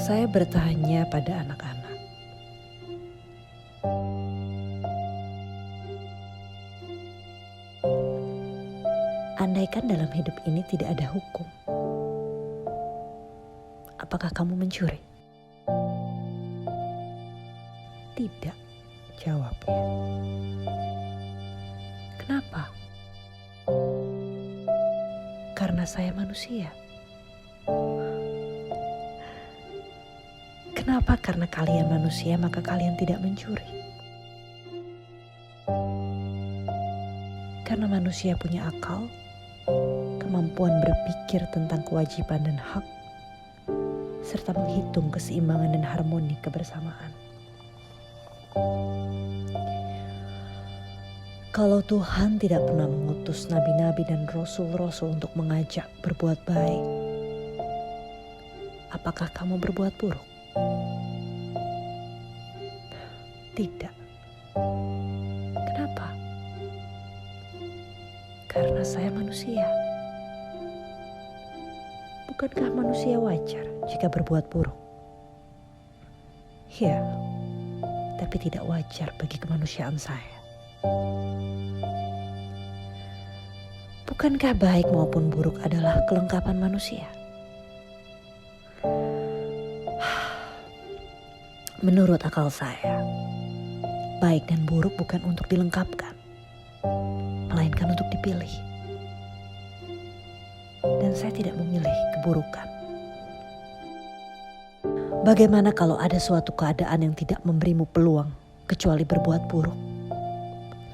Saya bertanya pada anak-anak, andaikan dalam hidup ini tidak ada hukum, apakah kamu mencuri? Tidak, jawabnya. Kenapa? Karena saya manusia. Kenapa? Karena kalian manusia, maka kalian tidak mencuri. Karena manusia punya akal, kemampuan berpikir tentang kewajiban dan hak, serta menghitung keseimbangan dan harmoni kebersamaan. Kalau Tuhan tidak pernah mengutus nabi-nabi dan rasul-rasul untuk mengajak berbuat baik, apakah kamu berbuat buruk? Tidak. Kenapa? Karena saya manusia. Bukankah manusia wajar jika berbuat buruk? Ya, tapi tidak wajar bagi kemanusiaan saya. Bukankah baik maupun buruk adalah kelengkapan manusia? Menurut akal saya, baik dan buruk bukan untuk dilengkapkan, melainkan untuk dipilih. Dan saya tidak memilih keburukan. Bagaimana kalau ada suatu keadaan yang tidak memberimu peluang kecuali berbuat buruk?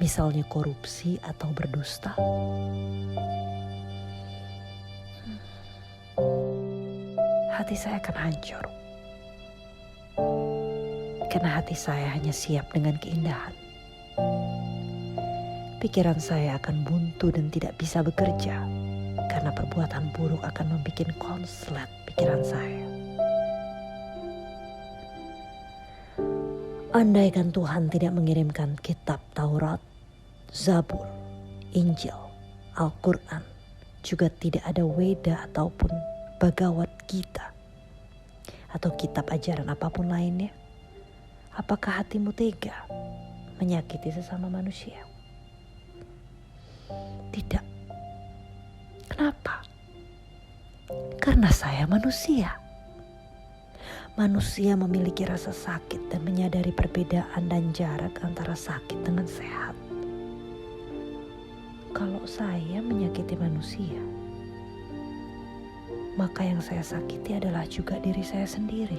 Misalnya korupsi atau berdusta. Hati saya akan hancur. Karena hati saya hanya siap dengan keindahan. Pikiran saya akan buntu dan tidak bisa bekerja. Karena perbuatan buruk akan membuat konslet pikiran saya. Andaikan Tuhan tidak mengirimkan kitab Taurat, Zabur, Injil, Al-Quran, juga tidak ada Weda ataupun Bhagavad Gita, atau kitab ajaran apapun lainnya, apakah hatimu tega menyakiti sesama manusia? Tidak. Kenapa? Karena saya manusia. Manusia memiliki rasa sakit dan menyadari perbedaan dan jarak antara sakit dengan sehat. Kalau saya menyakiti manusia, maka yang saya sakiti adalah juga diri saya sendiri.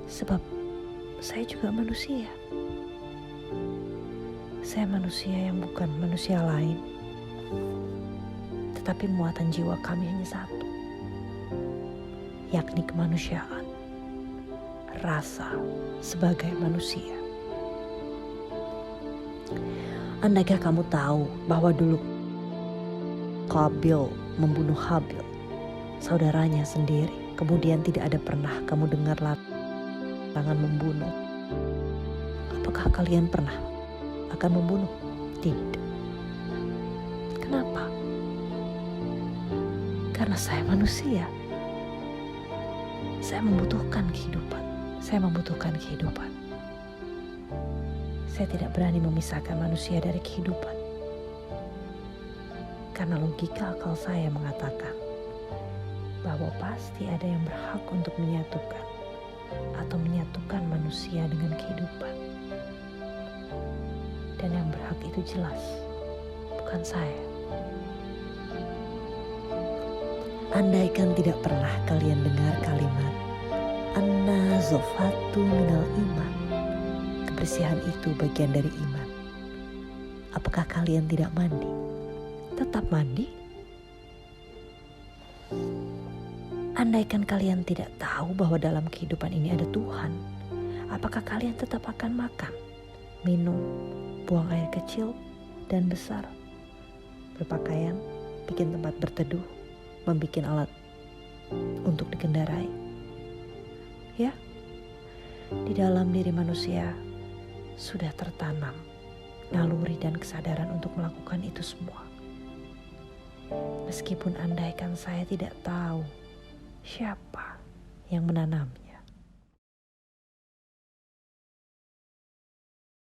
Sebab saya juga manusia. Saya manusia yang bukan manusia lain, tetapi muatan jiwa kami hanya satu, yakni kemanusiaan, rasa sebagai manusia. Andaikan kamu tahu bahwa dulu Qabil membunuh Habil, saudaranya sendiri, kemudian tidak ada pernah kamu dengar larangan membunuh, apakah kalian pernah akan membunuh? Tidak. Kenapa? Karena saya manusia. Saya membutuhkan kehidupan. Saya membutuhkan kehidupan. Saya tidak berani memisahkan manusia dari kehidupan. Karena logika akal saya mengatakan bahwa pasti ada yang berhak untuk menyatukan atau menyatukan manusia dengan kehidupan. Dan yang berhak itu jelas, bukan saya. Andaikan tidak pernah kalian dengar kalimat An-nazafatu minal iman, kebersihan itu bagian dari iman, apakah kalian tidak mandi? Tetap mandi. Andaikan kalian tidak tahu bahwa dalam kehidupan ini ada Tuhan, apakah kalian tetap akan makan, minum, buang air kecil dan besar, berpakaian, bikin tempat berteduh, membuat alat untuk dikendarai? Ya, Di dalam diri manusia sudah tertanam naluri dan kesadaran untuk melakukan itu semua. Meskipun andaikan saya tidak tahu siapa yang menanamnya.